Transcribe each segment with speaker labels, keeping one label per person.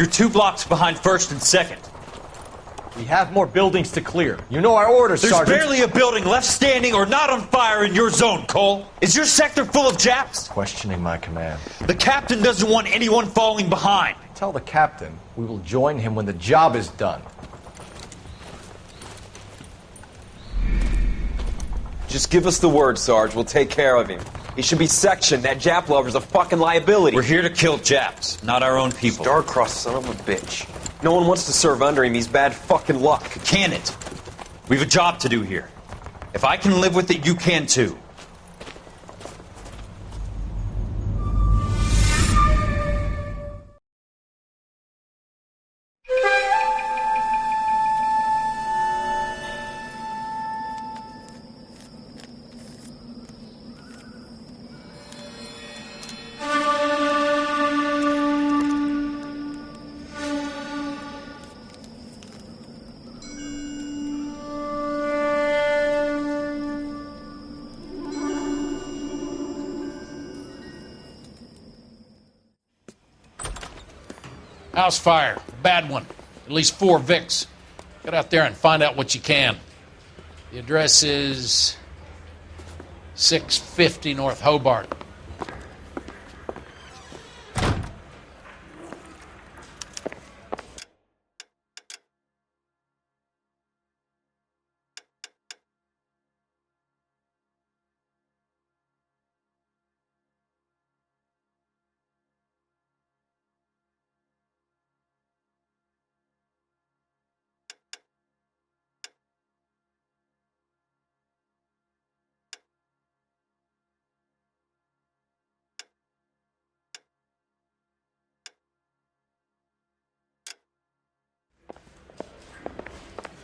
Speaker 1: You're 2 blocks behind 1st and 2nd.
Speaker 2: We have more buildings to clear. You know our orders,
Speaker 1: There's
Speaker 2: Sergeant.
Speaker 1: barely a building left standing or not on fire in your zone, Cole. Is your sector full of Japs?
Speaker 2: Questioning my command.
Speaker 1: The captain doesn't want anyone falling behind.
Speaker 2: Tell the captain we will join him when the job is done.
Speaker 3: Just give us the word, Sarge. We'll take care of him. He should be sectioned. That Jap lover's a fucking liability.
Speaker 1: We're here to kill Japs, not our own people.
Speaker 3: Star-crossed son of a bitch. No one wants to serve under him. He's bad fucking luck.
Speaker 1: Can it? We have a job to do here. If I can live with it, you can too.
Speaker 4: House fire. Bad one. At least 4 Vicks. Get out there and find out what you can. The address is 650 North Hobart.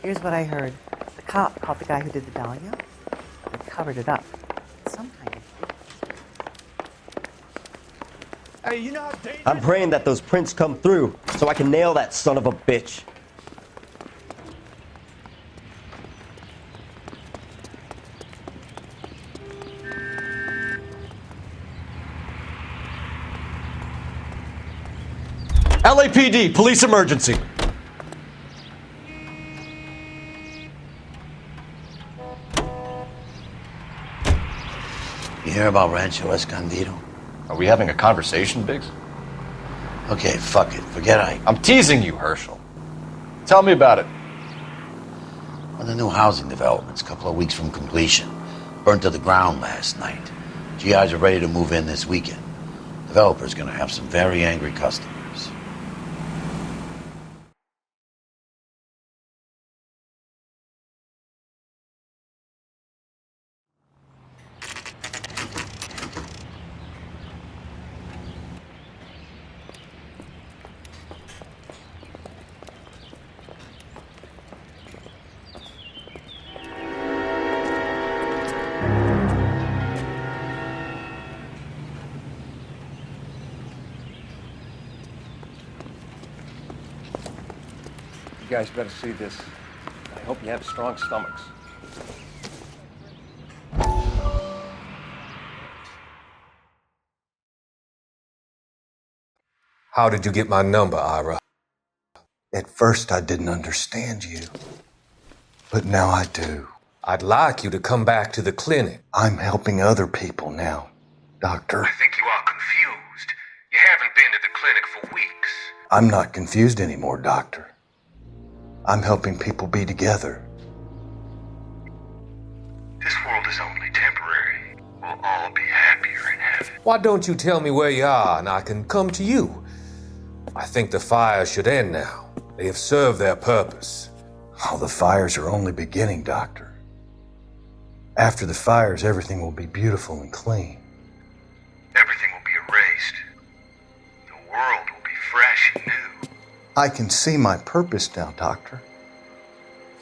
Speaker 5: Here's what I heard. The cop caught the guy who did the dahlia and covered it up. Some kind of...
Speaker 2: Hey, you know how dangerous...
Speaker 6: I'm praying that those prints come through so I can nail that son of a bitch.
Speaker 2: LAPD, police emergency.
Speaker 7: You hear about Rancho Escondido?
Speaker 2: Are we having a conversation, Biggs?
Speaker 7: Okay, fuck it. Forget
Speaker 2: I'm teasing you, Herschel. Tell me about it.
Speaker 7: Well, the new housing development's a couple of weeks from completion. Burnt to the ground last night. GIs are ready to move in this weekend. Developer's gonna have some very angry customers.
Speaker 2: You guys better see this. I hope you have strong stomachs.
Speaker 8: How did you get my number, Ira?
Speaker 9: At first I didn't understand you, but now I do.
Speaker 8: I'd like you to come back to the clinic.
Speaker 9: I'm helping other people now, Doctor.
Speaker 8: I think you are confused. You haven't been to the clinic for weeks.
Speaker 9: I'm not confused anymore, Doctor. I'm helping people be together.
Speaker 8: This world is only temporary. We'll all be happier in heaven. Why don't you tell me where you are and I can come to you? I think the fires should end now. They have served their purpose.
Speaker 9: Oh, the fires are only beginning, Doctor. After the fires, everything will be beautiful and clean.
Speaker 8: Everything will be erased. The world will be fresh and new.
Speaker 9: I can see my purpose now, Doctor.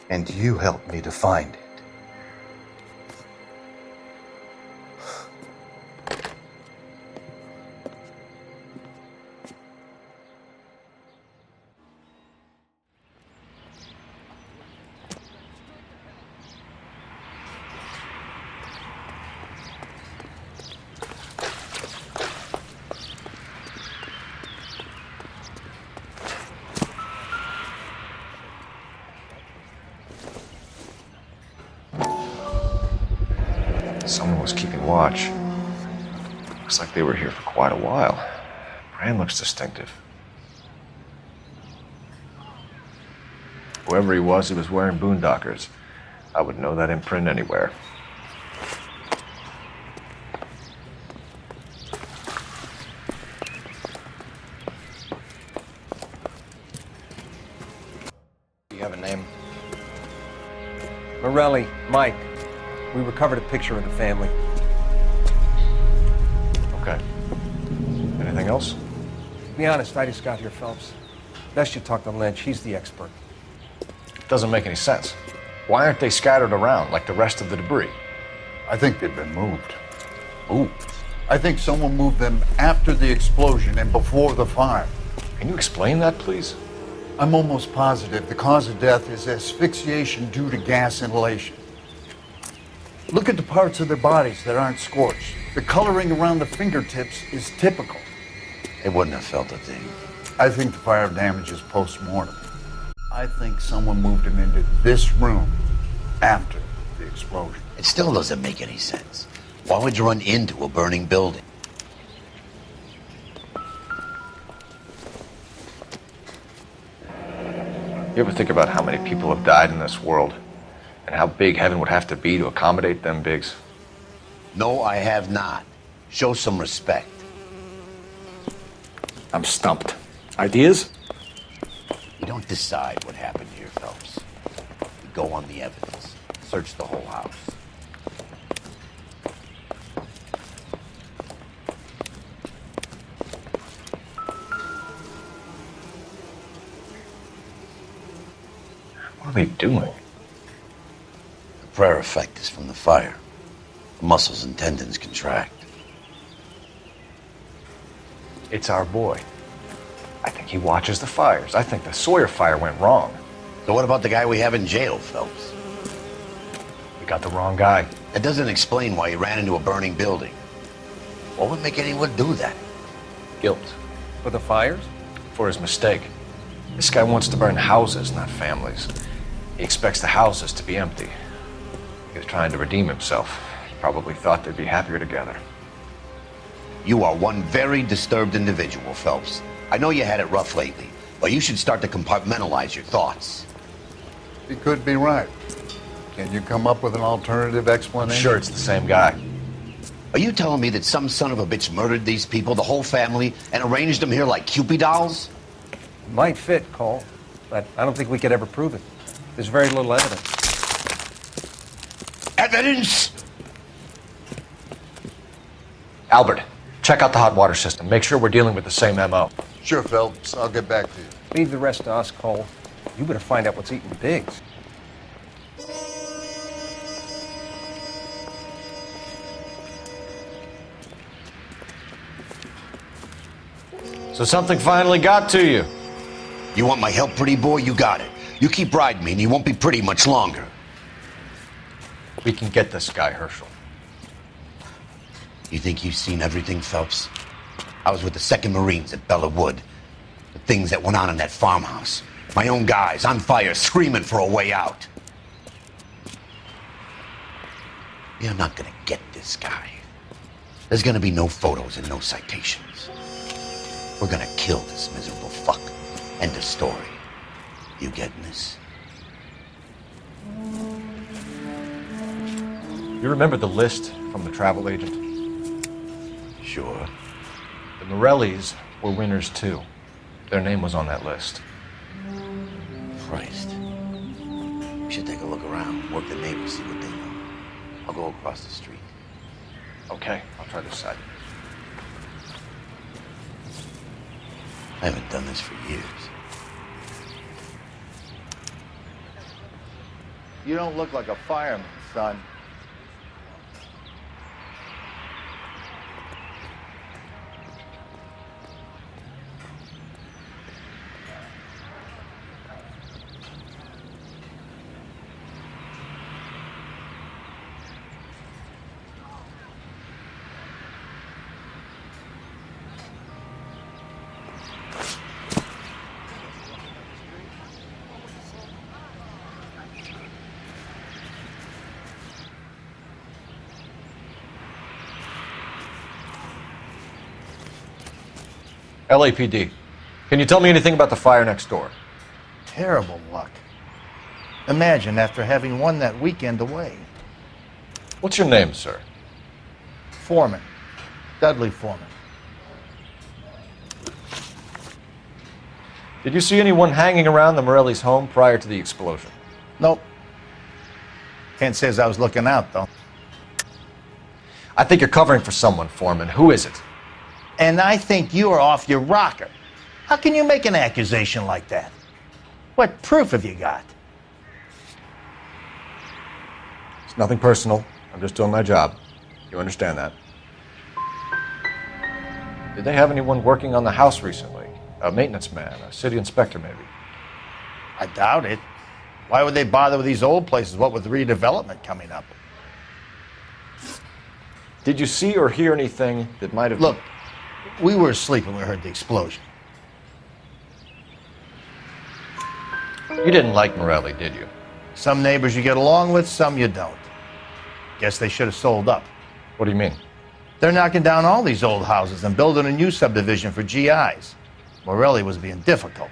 Speaker 9: And you helped me to find it.
Speaker 2: Someone was keeping watch. Looks like they were here for quite a while. Brand looks distinctive. Whoever he was wearing boondockers. I would know that imprint anywhere. Do you have a name?
Speaker 6: Morelli, Mike. We recovered a picture of the family.
Speaker 2: Okay. Anything else?
Speaker 6: To be honest, I just got here, Phelps. Best you talk to Lynch. He's the expert.
Speaker 2: Doesn't make any sense. Why aren't they scattered around like the rest of the debris?
Speaker 10: I think they've been moved.
Speaker 2: Ooh.
Speaker 10: I think someone moved them after the explosion and before the fire.
Speaker 2: Can you explain that, please?
Speaker 10: I'm almost positive the cause of death is asphyxiation due to gas inhalation. Look at the parts of their bodies that aren't scorched. The coloring around the fingertips is typical.
Speaker 7: They wouldn't have felt a thing.
Speaker 10: I think the fire damage is post-mortem. I think someone moved him into this room after the explosion.
Speaker 7: It still doesn't make any sense. Why would you run into a burning building?
Speaker 2: You ever think about how many people have died in this world? And how big heaven would have to be to accommodate them bigs?
Speaker 7: No, I have not. Show some respect.
Speaker 2: I'm stumped. Ideas?
Speaker 7: We don't decide what happened here, Phelps. We go on the evidence. Search the whole house.
Speaker 2: What are they doing?
Speaker 7: The prayer effect is from the fire. The muscles and tendons contract.
Speaker 2: It's our boy. I think he watches the fires. I think the Sawyer fire went wrong.
Speaker 7: So what about the guy we have in jail, Phelps?
Speaker 2: We got the wrong guy.
Speaker 7: That doesn't explain why he ran into a burning building. What would make anyone do that?
Speaker 2: Guilt.
Speaker 6: For the fires?
Speaker 2: For his mistake. This guy wants to burn houses, not families. He expects the houses to be empty. He was trying to redeem himself. He probably thought they'd be happier together.
Speaker 7: You are one very disturbed individual, Phelps. I know you had it rough lately, but you should start to compartmentalize your thoughts.
Speaker 10: He could be right. Can you come up with an alternative
Speaker 2: I'm
Speaker 10: explanation?
Speaker 2: sure it's the same guy.
Speaker 7: Are you telling me that some son of a bitch murdered these people, the whole family, and arranged them here like Cupid dolls?
Speaker 6: Might fit, Cole, but I don't think we could ever prove it. There's very little evidence.
Speaker 7: Evidence?
Speaker 2: Albert, check out the hot water system. Make sure we're dealing with the same MO.
Speaker 10: Sure, Phelps. I'll get back to you.
Speaker 6: Leave the rest to us, Cole. You better find out what's eating pigs.
Speaker 2: So something finally got to you.
Speaker 7: You want my help, pretty boy? You got it. You keep riding me and you won't be pretty much longer.
Speaker 2: We can get this guy, Herschel.
Speaker 7: You think you've seen everything, Phelps? I was with the 2nd Marines at Bella Wood. The things that went on in that farmhouse. My own guys on fire, screaming for a way out. You're not gonna get this guy. There's gonna be no photos and no citations. We're gonna kill this miserable fuck. End of story. You getting this?
Speaker 2: You remember the list from the travel agent?
Speaker 7: Sure.
Speaker 2: The Morellis were winners too. Their name was on that list.
Speaker 7: Christ. We should take a look around, work the neighbors, see what they know. I'll go across the street.
Speaker 2: Okay, I'll try this side.
Speaker 7: I haven't done this for years.
Speaker 10: You don't look like a fireman, son.
Speaker 2: LAPD. Can you tell me anything about the fire next door?
Speaker 11: Terrible luck. Imagine after having won that weekend away.
Speaker 2: What's your name, sir?
Speaker 11: Foreman. Dudley Foreman.
Speaker 2: Did you see anyone hanging around the Morelli's home prior to the explosion?
Speaker 11: Nope. Can't say as I was looking out, though.
Speaker 2: I think you're covering for someone, Foreman. Who is it?
Speaker 11: And I think you are off your rocker. How can you make an accusation like that? What proof have you got?
Speaker 2: It's nothing personal. I'm just doing my job. You understand that? Did they have anyone working on the house recently? A maintenance man, a city inspector, maybe?
Speaker 11: I doubt it. Why would they bother with these old places, what with redevelopment coming up?
Speaker 2: Did you see or hear anything that might have...
Speaker 11: Look, we were asleep when we heard the explosion.
Speaker 2: You didn't like Morelli, did you?
Speaker 11: Some neighbors you get along with, some you don't. Guess they should have sold up.
Speaker 2: What do you mean?
Speaker 11: They're knocking down all these old houses and building a new subdivision for GIs. Morelli was being difficult.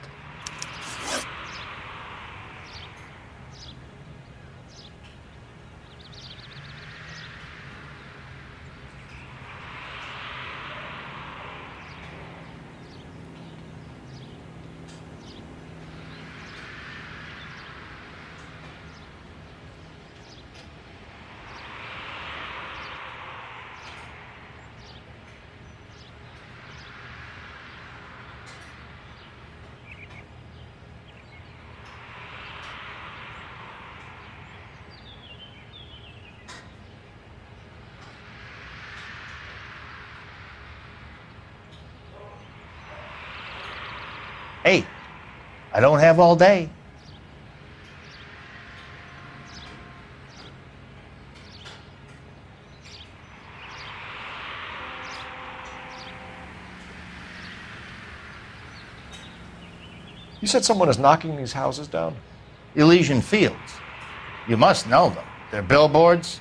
Speaker 11: Hey, I don't have all day.
Speaker 2: You said someone is knocking these houses down?
Speaker 11: Elysian Fields. You must know them. They're billboards.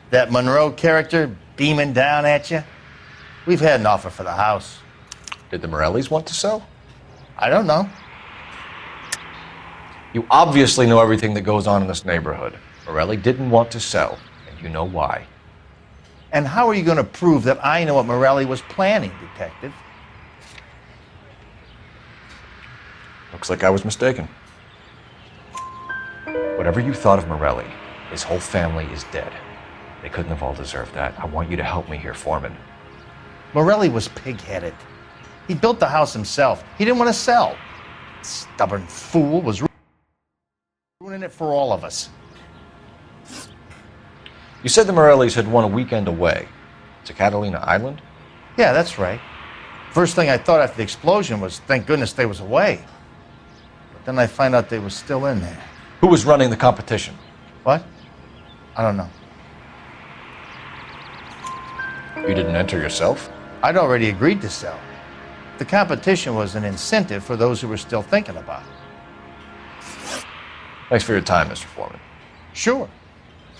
Speaker 11: That Monroe character beaming down at you. We've had an offer for the house.
Speaker 2: Did the Morellis want to sell?
Speaker 11: I don't know.
Speaker 2: You obviously know everything that goes on in this neighborhood. Morelli didn't want to sell, and you know why.
Speaker 11: And how are you going to prove that I know what Morelli was planning, Detective?
Speaker 2: Looks like I was mistaken. Whatever you thought of Morelli, his whole family is dead. They couldn't have all deserved that. I want you to help me here, Foreman.
Speaker 11: Morelli was pig-headed. He built the house himself. He didn't want to sell. Stubborn fool was ruining it for all of us.
Speaker 2: You said the Morellis had won a weekend away to Catalina Island?
Speaker 11: Yeah, that's right. First thing I thought after the explosion was, thank goodness they was away. But then I find out they was still in there.
Speaker 2: Who was running the competition?
Speaker 11: What? I don't know.
Speaker 2: You didn't enter yourself?
Speaker 11: I'd already agreed to sell. The competition was an incentive for those who were still thinking about it.
Speaker 2: Thanks for your time, Mr. Foreman.
Speaker 11: Sure.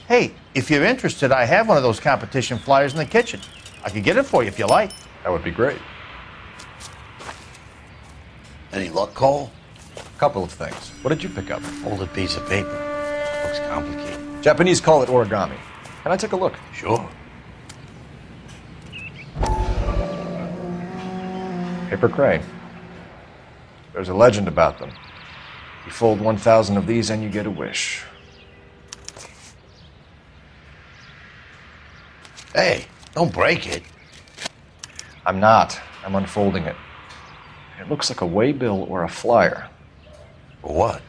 Speaker 11: Hey, if you're interested, I have one of those competition flyers in the kitchen. I could get it for you if you like.
Speaker 2: That would be great.
Speaker 7: Any luck, Cole?
Speaker 2: A couple of things. What did you pick up?
Speaker 7: Folded piece of paper. Looks complicated.
Speaker 2: Japanese call it origami. Can I take a look?
Speaker 7: Sure.
Speaker 2: Paper crane. There's a legend about them. You fold 1,000 of these and you get a wish.
Speaker 7: Hey, don't break it.
Speaker 2: I'm not. I'm unfolding it. It looks like a waybill or a flyer.
Speaker 7: For what?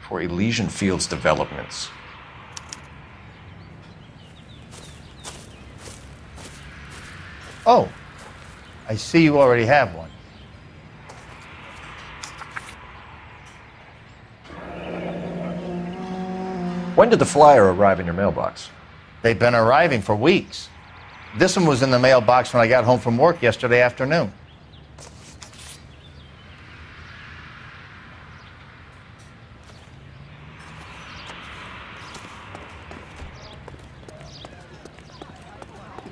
Speaker 2: For Elysian Fields developments.
Speaker 11: Oh, I see you already have one.
Speaker 2: When did the flyer arrive in your mailbox?
Speaker 11: They've been arriving for weeks. This one was in the mailbox when I got home from work yesterday afternoon.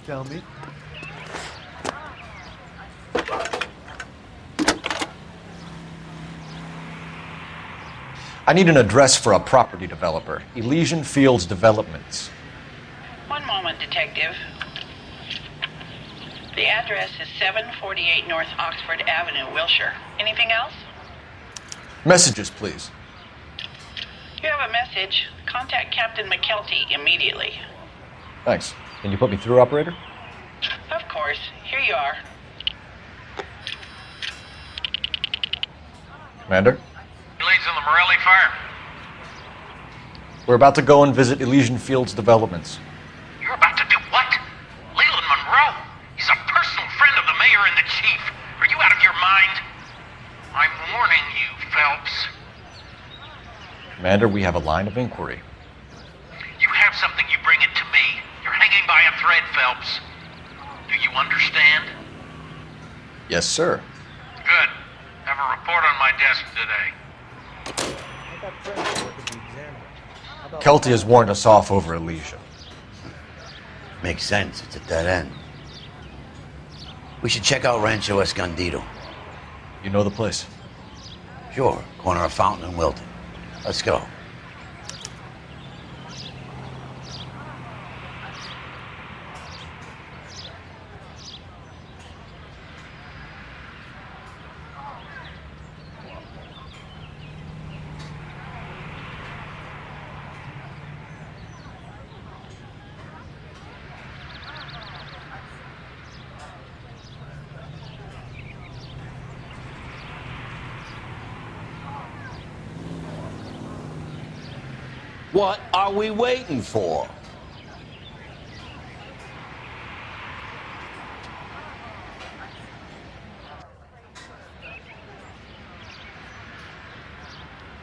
Speaker 12: Tell me.
Speaker 2: I need an address for a property developer. Elysian Fields Developments.
Speaker 12: One moment, Detective. The address is 748 North Oxford Avenue, Wilshire. Anything else?
Speaker 2: Messages, please.
Speaker 12: You have a message. Contact Captain McKelty immediately.
Speaker 2: Thanks. Can you put me through, operator?
Speaker 12: Of course. Here you are.
Speaker 2: Commander?
Speaker 13: Leads in the Morelli fire.
Speaker 2: We're about to go and visit Elysian Fields Developments.
Speaker 13: You're about to do what? Leland Monroe? He's a personal friend of the mayor and the chief. Are you out of your mind? I'm warning you, Phelps.
Speaker 2: Commander, we have a line of inquiry.
Speaker 13: You have something, you bring it to me. You're hanging by a thread, Phelps. Do you understand?
Speaker 2: Yes, sir.
Speaker 13: Good. Have a report on my desk today.
Speaker 2: Kelty has warned us off over Elysian.
Speaker 7: Makes sense. It's a dead end. We should check out Rancho Escondido.
Speaker 2: You know the place?
Speaker 7: Sure. Corner of Fountain and Wilton. Let's go.
Speaker 14: What are we waiting for?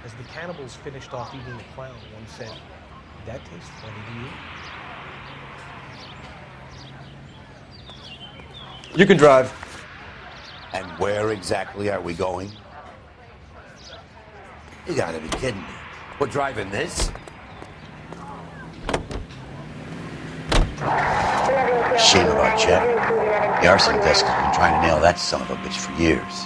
Speaker 15: As the cannibals finished off eating the clown, one said, "That tastes funny to you?"
Speaker 2: You can drive.
Speaker 7: And where exactly are we going? You gotta be kidding me. We're driving this? Shame about Jack. The arson desk has been trying to nail that son of a bitch for years.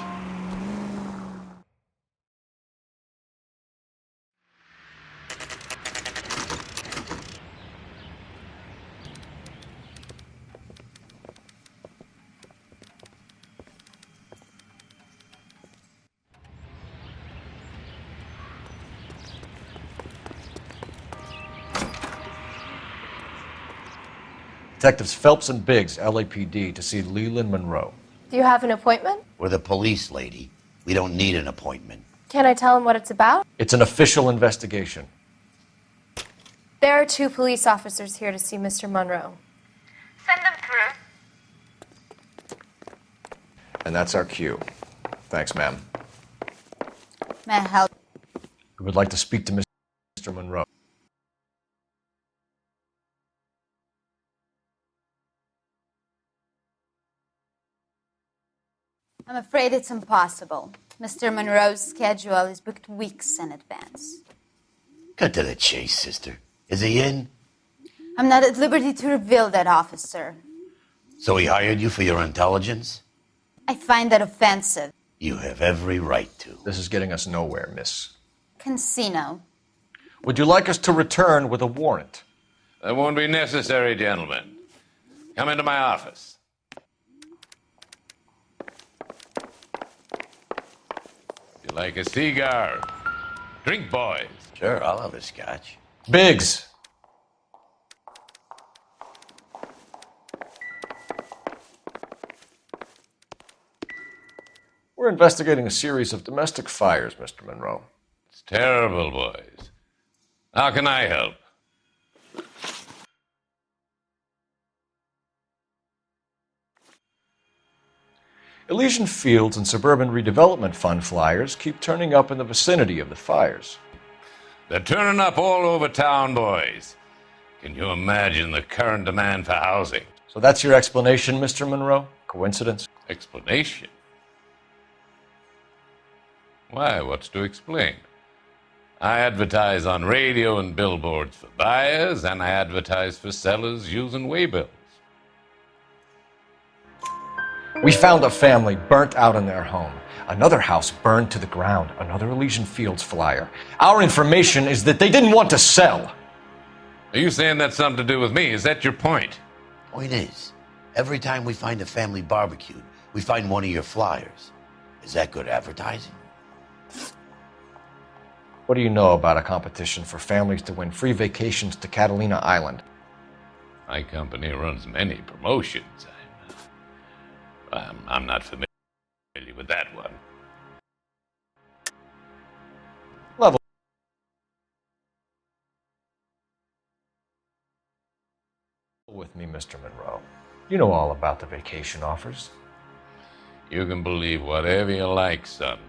Speaker 2: Detectives Phelps and Biggs, LAPD, to see Leland Monroe.
Speaker 16: Do you have an appointment?
Speaker 7: We're the police, lady. We don't need an appointment.
Speaker 16: Can I tell him what it's about?
Speaker 2: It's an official investigation.
Speaker 16: There are 2 police officers here to see Mr. Monroe.
Speaker 17: Send them through.
Speaker 2: And that's our cue. Thanks, ma'am.
Speaker 17: May I help?
Speaker 2: We would like to speak to Mr. Monroe.
Speaker 17: I'm afraid it's impossible. Mr. Monroe's schedule is booked weeks in advance.
Speaker 7: Cut to the chase, sister. Is he in?
Speaker 17: I'm not at liberty to reveal that, officer.
Speaker 7: So he hired you for your intelligence?
Speaker 17: I find that offensive.
Speaker 7: You have every right to.
Speaker 2: This is getting us nowhere, miss.
Speaker 17: Casino.
Speaker 2: Would you like us to return with a warrant?
Speaker 18: That won't be necessary, gentlemen. Come into my office. You like a cigar? Drink, boys.
Speaker 7: Sure, I'll have a scotch.
Speaker 2: Biggs! We're investigating a series of domestic fires, Mr. Monroe.
Speaker 18: It's terrible, boys. How can I help?
Speaker 2: Elysian Fields and Suburban Redevelopment Fund flyers keep turning up in the vicinity of the fires.
Speaker 18: They're turning up all over town, boys. Can you imagine the current demand for housing?
Speaker 2: So that's your explanation, Mr. Monroe? Coincidence?
Speaker 18: Explanation? Why, what's to explain? I advertise on radio and billboards for buyers, and I advertise for sellers using waybills.
Speaker 2: We found a family burnt out in their home. Another house burned to the ground. Another Elysian Fields flyer. Our information is that they didn't want to sell.
Speaker 18: Are you saying that's something to do with me? Is that your point?
Speaker 7: Point is, every time we find a family barbecue, we find one of your flyers. Is that good advertising?
Speaker 2: What do you know about a competition for families to win free vacations to Catalina Island?
Speaker 18: My company runs many promotions. I'm not familiar with that one.
Speaker 2: Level with me, Mr. Monroe. You know all about the vacation offers.
Speaker 18: You can believe whatever you like, son.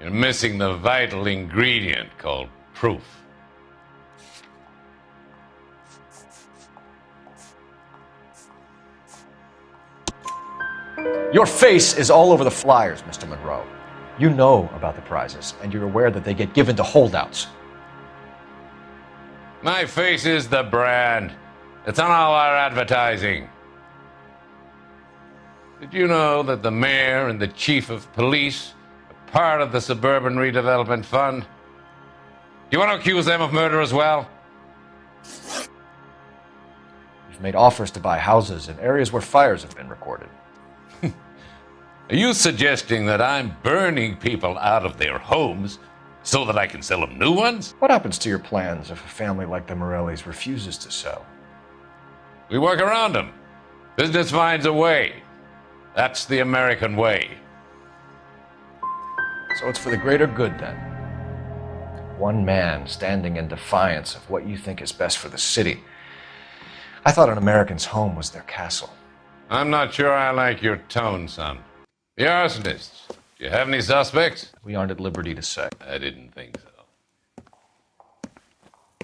Speaker 18: You're missing the vital ingredient called proof.
Speaker 2: Your face is all over the flyers, Mr. Monroe. You know about the prizes, and you're aware that they get given to holdouts.
Speaker 18: My face is the brand. It's on all our advertising. Did you know that the mayor and the chief of police are part of the Suburban Redevelopment Fund? Do you want to accuse them of murder as well?
Speaker 2: You've made offers to buy houses in areas where fires have been recorded.
Speaker 18: Are you suggesting that I'm burning people out of their homes so that I can sell them new ones?
Speaker 2: What happens to your plans if a family like the Morellis refuses to sell?
Speaker 18: We work around them. Business finds a way. That's the American way.
Speaker 2: So it's for the greater good, then. One man standing in defiance of what you think is best for the city. I thought an American's home was their castle.
Speaker 18: I'm not sure I like your tone, son. The arsonists. Do you have any suspects?
Speaker 2: We aren't at liberty to say.
Speaker 18: I didn't think so.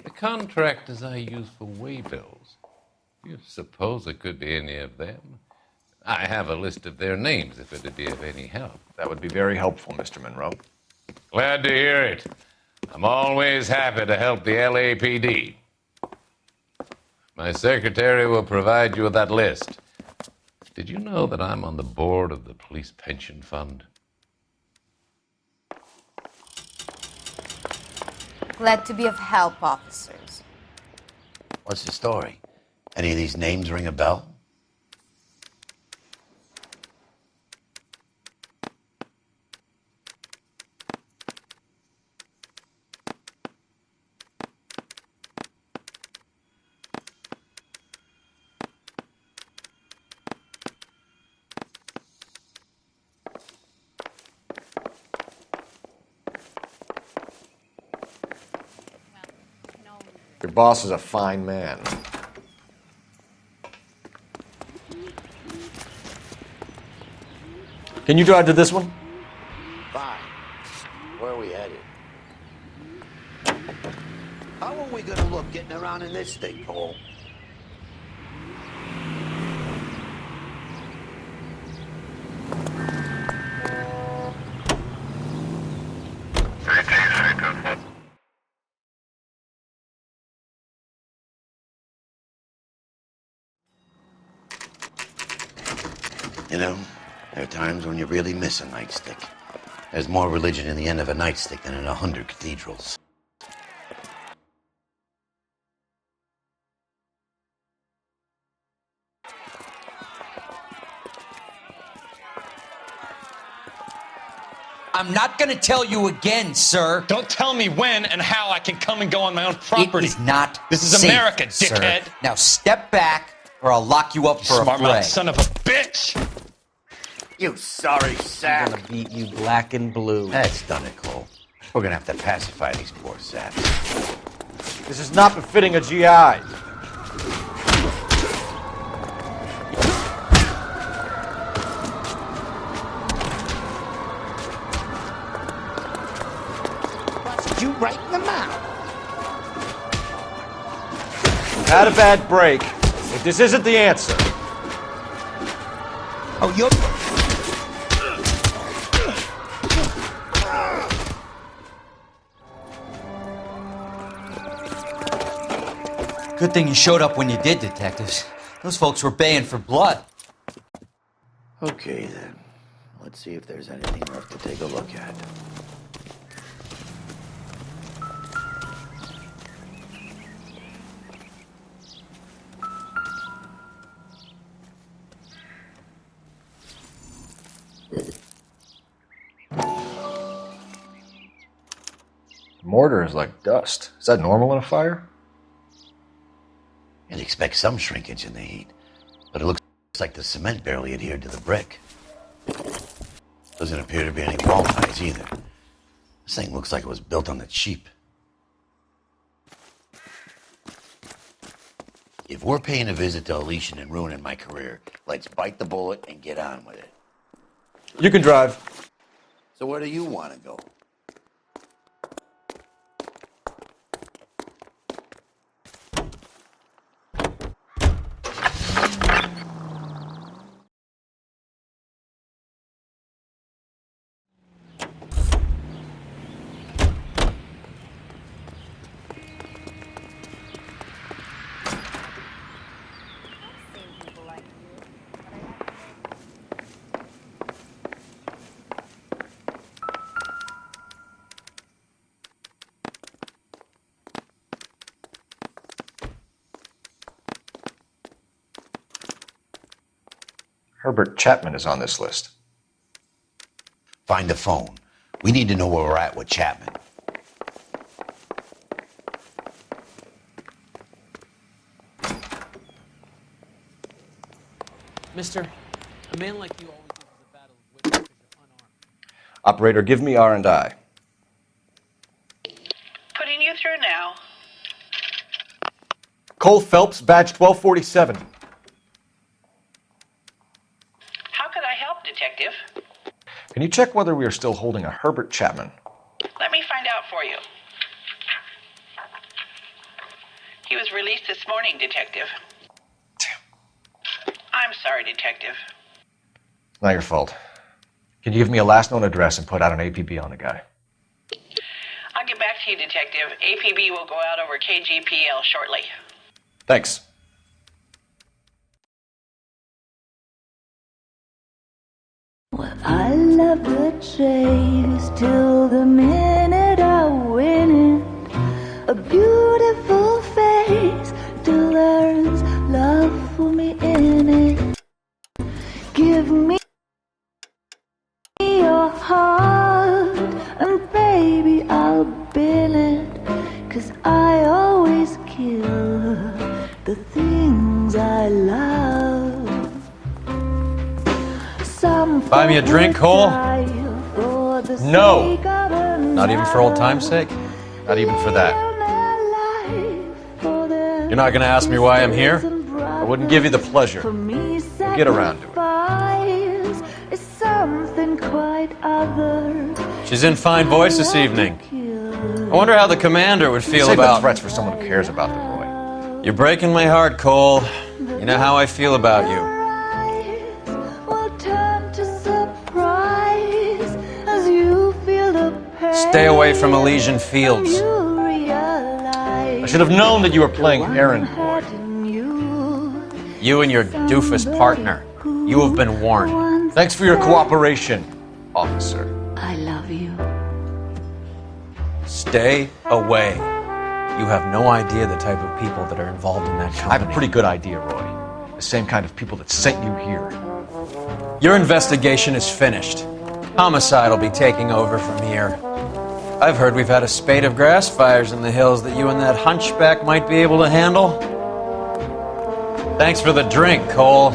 Speaker 18: The contractors I use for waybills. Do you suppose it could be any of them? I have a list of their names if it'd be of any help.
Speaker 2: That would be very helpful, Mr. Monroe.
Speaker 18: Glad to hear it. I'm always happy to help the LAPD. My secretary will provide you with that list. Did you know that I'm on the board of the police pension fund?
Speaker 17: Glad to be of help, officers.
Speaker 7: What's the story? Any of these names ring a bell?
Speaker 2: Your boss is a fine man. Can you drive to this one?
Speaker 7: Fine. Where are we headed? How are we gonna look getting around in this thing, Cole? You know, there are times when you really miss a nightstick. There's more religion in the end of a nightstick than in 100 cathedrals.
Speaker 19: I'm not going to tell you again, sir.
Speaker 20: Don't tell me when and how I can come and go on my own property.
Speaker 19: It is not
Speaker 20: This is
Speaker 19: safe,
Speaker 20: America, dickhead.
Speaker 19: Sir. Now step back, or I'll lock you up for a
Speaker 20: Smart
Speaker 19: fray.
Speaker 20: mouth son of a bitch!
Speaker 7: You sorry sack.
Speaker 19: I'm gonna beat you black and blue.
Speaker 7: That's done it, Cole. We're gonna have to pacify these poor saps.
Speaker 2: This is not befitting a GI.
Speaker 13: Busted you right in the mouth.
Speaker 2: Had a bad break, but this isn't the answer.
Speaker 13: Oh, you're...
Speaker 19: Good thing you showed up when you did, detectives. Those folks were baying for blood.
Speaker 7: Okay, then. Let's Let's see if there's anything left to take a look at.
Speaker 2: Mortar is like dust. Is that normal in a fire?
Speaker 7: You'd expect some shrinkage in the heat, but it looks like the cement barely adhered to the brick. Doesn't appear to be any wall ties either. This thing looks like it was built on the cheap. If we're paying a visit to Elysian and ruining my career, let's bite the bullet and get on with it.
Speaker 2: You can drive.
Speaker 7: So where do you want to go?
Speaker 2: Herbert Chapman is on this list.
Speaker 7: Find the phone. We need to know where we're at with Chapman.
Speaker 21: Mister, a man like you always loses a battle of wits because you're unarmed.
Speaker 2: Operator, give me R&I.
Speaker 12: Putting you through now.
Speaker 2: Cole Phelps, badge 1247.
Speaker 12: How could I help, Detective?
Speaker 2: Can you check whether we are still holding a Herbert Chapman?
Speaker 12: Let me find out for you. He was released this morning, Detective. Damn. I'm sorry, Detective.
Speaker 2: Not your fault. Can you give me a last known address and put out an APB on the guy?
Speaker 12: I'll get back to you, Detective. APB will go out over KGPL shortly.
Speaker 2: Thanks.
Speaker 22: I love the chase till the minute I win it. A beautiful face till there's love for me in it. Give me your heart and baby I'll bill it. 'Cause I always kill the things I love.
Speaker 19: Buy me a drink, Cole? No. Not even for old time's sake?
Speaker 2: Not even for that.
Speaker 19: You're not going to ask me why I'm here?
Speaker 2: I wouldn't give you the pleasure. We'll get around to it.
Speaker 22: Is something quite other.
Speaker 19: She's in fine voice this evening. I wonder how the commander would feel
Speaker 2: Save
Speaker 19: about...
Speaker 2: the threats for someone who cares about them, Roy.
Speaker 19: You're breaking my heart, Cole. You know how I feel about you. Stay away from Elysian Fields.
Speaker 2: I should have known that you were playing errand boy.
Speaker 19: You and your doofus partner. You have been warned.
Speaker 2: Thanks for your cooperation, officer.
Speaker 22: I love you.
Speaker 19: Stay away. You have no idea the type of people that are involved in that company.
Speaker 2: I have a pretty good idea, Roy. The same kind of people that sent you here.
Speaker 19: Your investigation is finished. Homicide will be taking over from here. I've heard we've had a spate of grass fires in the hills that you and that hunchback might be able to handle. Thanks for the drink, Cole.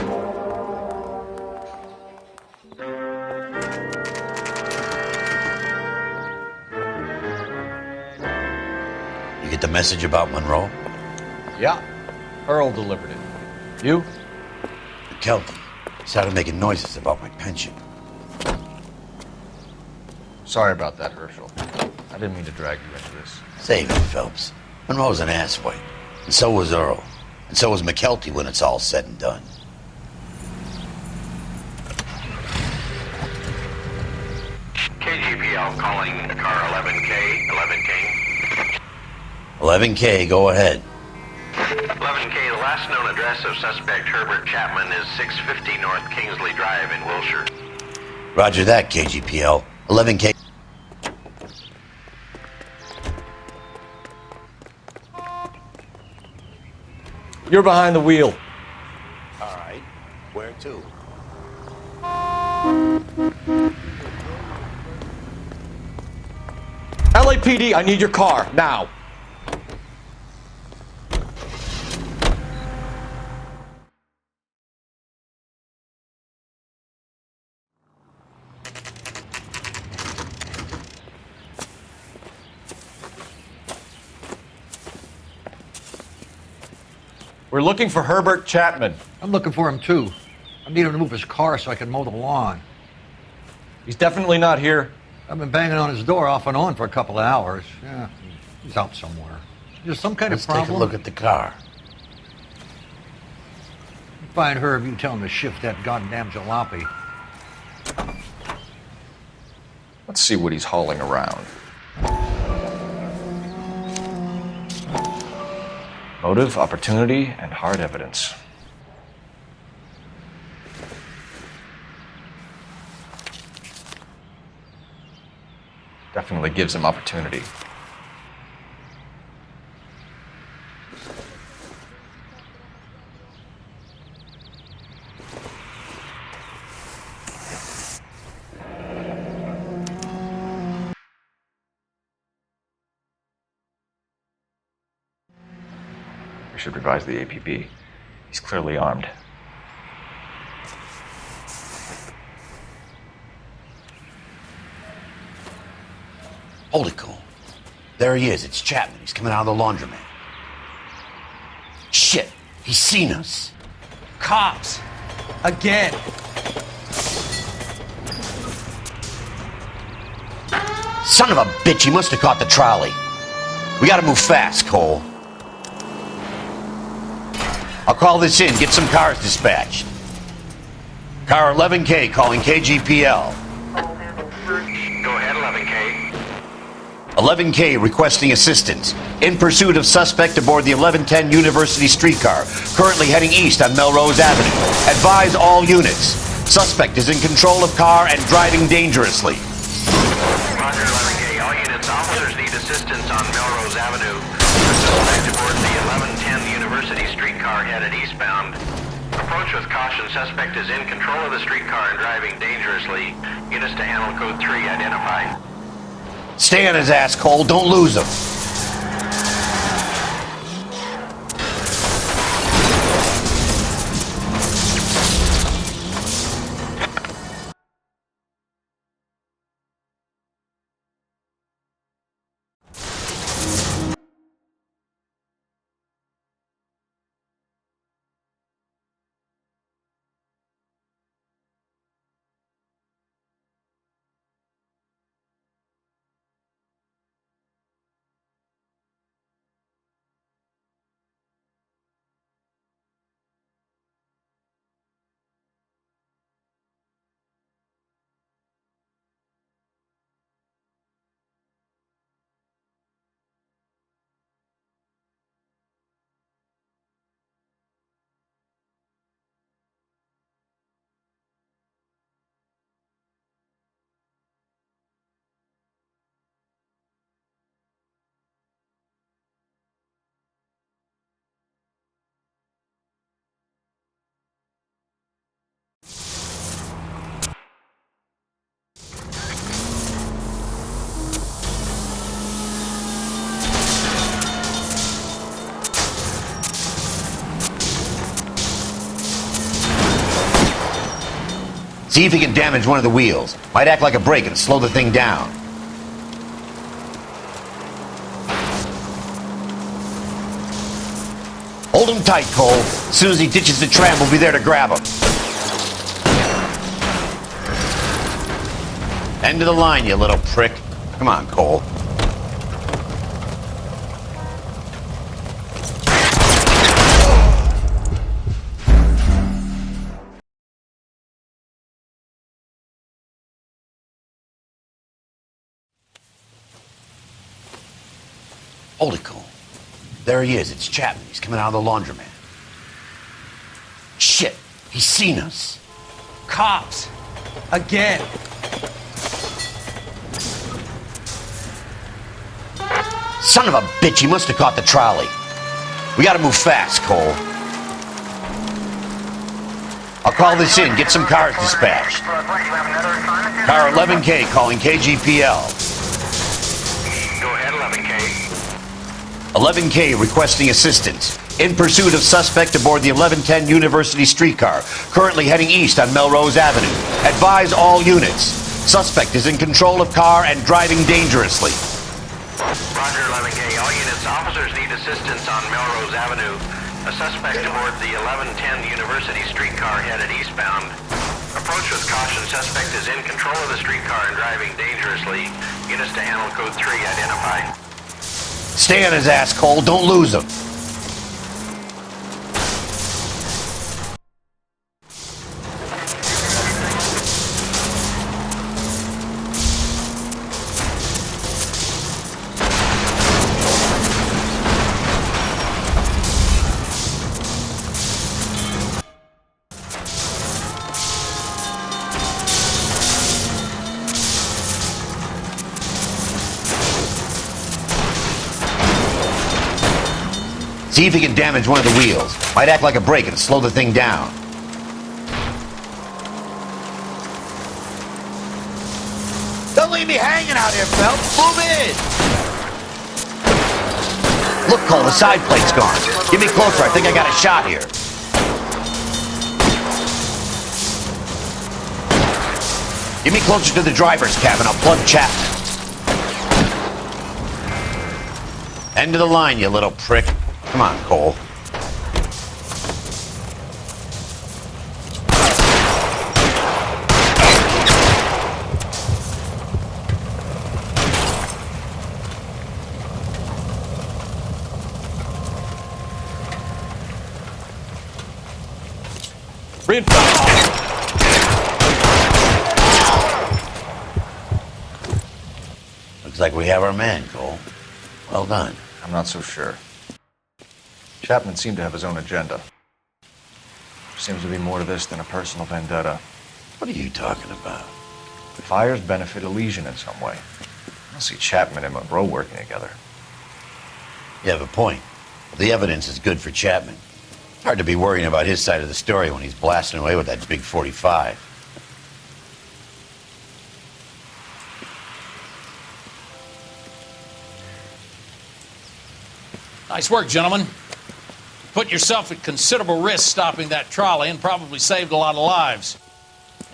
Speaker 7: You get the message about Monroe?
Speaker 2: Yeah. Earl delivered it. You?
Speaker 7: McKelty started making noises about my pension.
Speaker 2: Sorry about that, Herschel. I didn't mean to drag you into this.
Speaker 7: Save it, Phelps. Monroe's an asswipe. And so was Earl. And so was McKelty when it's all said and done.
Speaker 13: KGPL calling car 11K, 11K.
Speaker 7: 11K, go ahead.
Speaker 13: 11K, the last known address of suspect Herbert Chapman is 650 North Kingsley Drive in Wilshire.
Speaker 7: Roger that, KGPL. 11K.
Speaker 2: You're behind the wheel.
Speaker 7: All right. Where to?
Speaker 2: LAPD, I need your car, now. We're looking for Herbert Chapman.
Speaker 9: I'm looking for him too. I need him to move his car so I can mow the lawn.
Speaker 2: He's definitely not here.
Speaker 9: I've been banging on his door off and on for a couple of hours. Yeah, he's out somewhere. There's some kind
Speaker 7: Let's
Speaker 9: of problem.
Speaker 7: take a look at the car.
Speaker 9: Find Herb, you tell him to shift that goddamn jalopy.
Speaker 2: Let's see what he's hauling around. Motive, opportunity, and hard evidence. Definitely gives him opportunity. We should revise the APB. He's clearly armed.
Speaker 7: Hold it, Cole. There he is. It's Chapman. He's coming out of the laundromat. Shit! He's seen us.
Speaker 1: Cops! Again!
Speaker 7: Son of a bitch, he must have caught the trolley. We gotta move fast, Cole. I'll call this in, get some cars dispatched. Car 11K calling KGPL.
Speaker 13: Go ahead, 11K.
Speaker 7: 11K requesting assistance. In pursuit of suspect aboard the 1110 University streetcar, currently heading east on Melrose Avenue. Advise all units. Suspect is in control of car and driving dangerously.
Speaker 13: Roger, 11K. All units, officers need assistance on Melrose Avenue. Suspect aboard the 1110 University streetcar headed eastbound. Approach with caution. Suspect is in control of the streetcar and driving dangerously. Units to handle code 3 identified.
Speaker 7: Stay on his ass, Cole. Don't lose him. See if he can damage one of the wheels. Might act like a brake and slow the thing down. Hold him tight, Cole. As soon as he ditches the tram, we'll be there to grab him. End of the line, you little prick. Come on, Cole. Hold it, Cole. There he is. It's Chapman. He's coming out of the laundromat. Shit! He's seen us.
Speaker 1: Cops! Again!
Speaker 7: Son of a bitch, he must have caught the trolley. We gotta move fast, Cole. I'll call this in, get some cars dispatched. Car 11K calling KGPL.
Speaker 13: Go ahead, 11K.
Speaker 7: 11K requesting assistance. In pursuit of suspect aboard the 1110 University streetcar, currently heading east on Melrose Avenue. Advise all units. Suspect is in control of car and driving dangerously.
Speaker 13: Roger, 11K. All units, officers need assistance on Melrose Avenue. A suspect aboard the 1110 University streetcar headed eastbound. Approach with caution. Suspect is in control of the streetcar and driving dangerously. Units to handle code 3 identified.
Speaker 7: Stay on his ass, Cole. Don't lose him. See if he can damage one of the wheels. Might act like a brake and slow the thing down.
Speaker 11: Don't leave me hanging out here, Phelps. Move in.
Speaker 7: Look, Cole, the side plate's gone. Get me closer. I think I got a shot here. Get me closer to the driver's cabin. I'll plug Chapman. End of the line, you little prick. Come on, Cole. Looks like we have our man, Cole. Well done.
Speaker 2: I'm not so sure. Chapman seemed to have his own agenda. Seems to be more to this than a personal vendetta.
Speaker 7: What are you talking about?
Speaker 2: The fires benefit Elysian in some way. I don't see Chapman and Monroe working together.
Speaker 7: You have a point. The evidence is good for Chapman. Hard to be worrying about his side of the story when he's blasting away with that big 45.
Speaker 21: Nice work, gentlemen. Put yourself at considerable risk stopping that trolley and probably saved a lot of lives.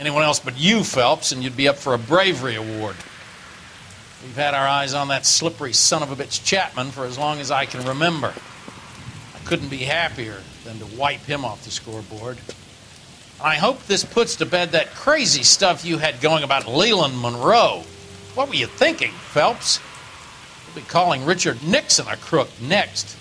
Speaker 21: Anyone else but you, Phelps, and you'd be up for a bravery award. We've had our eyes on that slippery son of a bitch Chapman for as long as I can remember. I couldn't be happier than to wipe him off the scoreboard. I hope this puts to bed that crazy stuff you had going about Leland Monroe. What were you thinking, Phelps? We'll be calling Richard Nixon a crook next.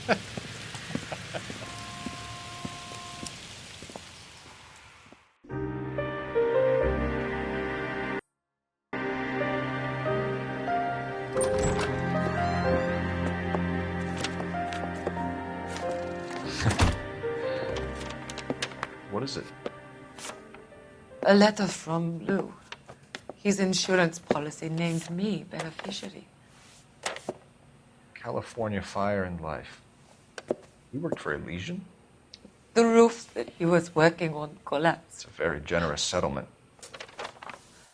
Speaker 2: What is it?
Speaker 3: A letter from Lou. His insurance policy named me beneficiary.
Speaker 2: California Fire and Life. You worked for Elysian?
Speaker 3: The roof that he was working on collapsed.
Speaker 2: It's a very generous settlement.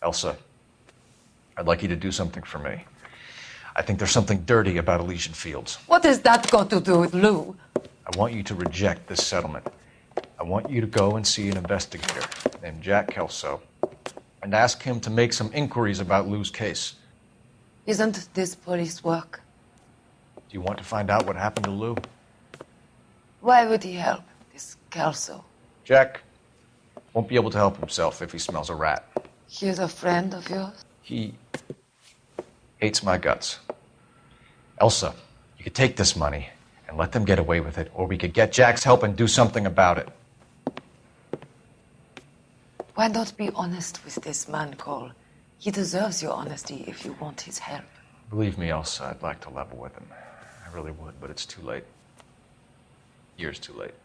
Speaker 2: Elsa, I'd like you to do something for me. I think there's something dirty about Elysian Fields.
Speaker 3: What has that got to do with Lou?
Speaker 2: I want you to reject this settlement. I want you to go and see an investigator named Jack Kelso and ask him to make some inquiries about Lou's case.
Speaker 3: Isn't this police work?
Speaker 2: Do you want to find out what happened to Lou?
Speaker 3: Why would he help, this Kelso?
Speaker 2: Jack won't be able to help himself if he smells a rat.
Speaker 3: He's a friend of yours?
Speaker 2: He hates my guts. Elsa, you could take this money and let them get away with it, or we could get Jack's help and do something about it.
Speaker 3: Why not be honest with this man, Cole? He deserves your honesty if you want his help.
Speaker 2: Believe me, Elsa, I'd like to level with him. I really would, but it's too late. Years too late.